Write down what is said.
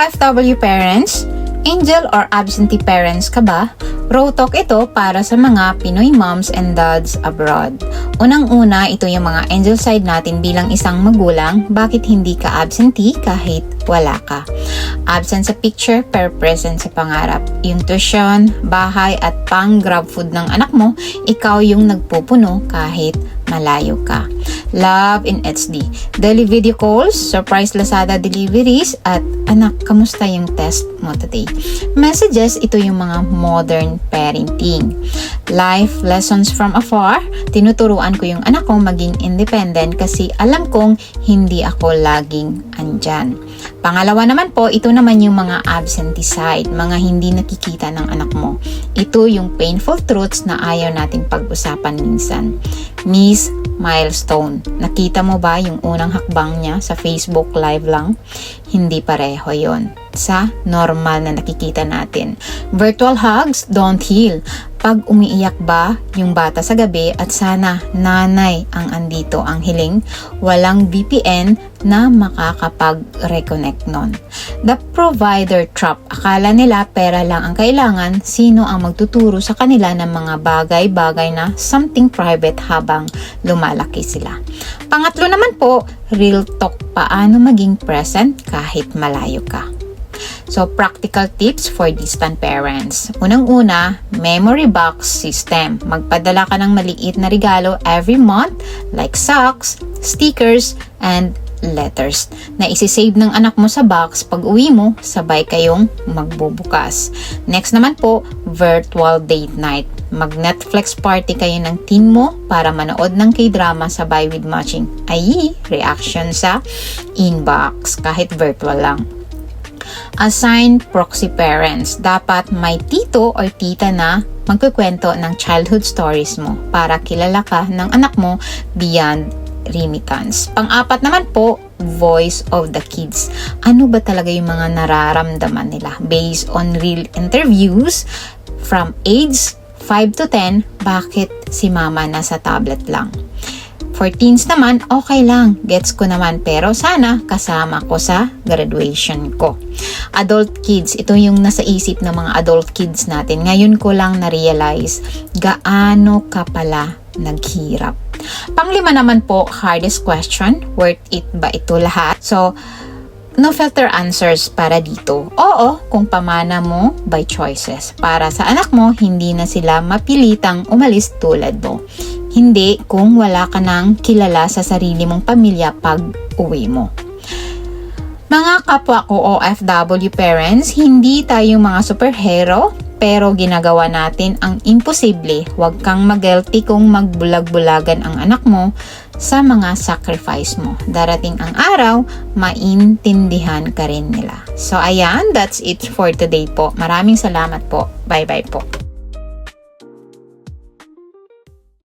OFW parents, angel or absentee parents ka ba? Raw Talk ito para sa mga Pinoy moms and dads abroad. Unang-una, ito yung mga angel side natin bilang isang magulang. Bakit hindi ka absentee kahit wala ka? Absent sa picture pero present sa pangarap. Yung tuition, bahay at pang-grab food ng anak mo, ikaw yung nagpupuno kahit malayo ka. Love in HD. Daily video calls, surprise Lazada deliveries, at anak, kamusta yung test mo today? Messages, ito yung mga modern parenting. Life lessons from afar, tinuturuan ko yung anak ko maging independent kasi alam kong hindi ako laging andyan. Pangalawa naman po, ito naman yung mga absentee side, mga hindi nakikita ng anak mo. Ito yung painful truths na ayaw nating pag-usapan minsan. Miss Milestone, nakita mo ba yung unang hakbang niya sa Facebook Live lang? Hindi pareho yon sa normal na nakikita natin. Virtual hugs don't heal. Pag umiiyak ba yung bata sa gabi at sana nanay ang andito ang hiling, walang VPN na makakapag-reconnect nun. The provider trap. Akala nila pera lang ang kailangan, sino ang magtuturo sa kanila ng mga bagay-bagay na something private habang lumalaki sila. Pangatlo naman po, real talk, paano maging present kahit malayo ka. So, practical tips for distant parents. Unang-una, memory box system. Magpadala ka ng maliit na regalo every month like socks, stickers, and letters na isisave ng anak mo sa box. Pag uwi mo, sabay kayong magbubukas. Next naman po, virtual date night. Mag-Netflix party kayo ng teen mo para manood ng K-drama sabay with matching reaction sa inbox kahit virtual lang. Assign proxy parents. Dapat may tito or tita na magkukwento ng childhood stories mo para kilala ka ng anak mo beyond remittance. Pang-apat naman po, voice of the kids. Ano ba talaga yung mga nararamdaman nila? Based on real interviews from age 5 to 10, bakit si mama nasa tablet lang? For teens naman, okay lang. Gets ko naman, pero sana kasama ko sa graduation ko. Adult kids, ito yung nasa isip ng mga adult kids natin. Ngayon ko lang na-realize gaano ka pala naghirap. Panglima naman po, hardest question, worth it ba ito lahat? So, no filter answers para dito. Oo, kung pamana mo by choices. Para sa anak mo, hindi na sila mapilitang umalis tulad mo. Hindi kung wala ka nang kilala sa sarili mong pamilya pag uwi mo. Mga kapwa ko OFW parents, hindi tayo mga superhero, pero ginagawa natin ang imposible. Huwag kang mag-guilty kung magbulag-bulagan ang anak mo sa mga sacrifice mo. Darating ang araw, maintindihan ka rin nila. So ayan, that's it for today po. Maraming salamat po. Bye-bye po.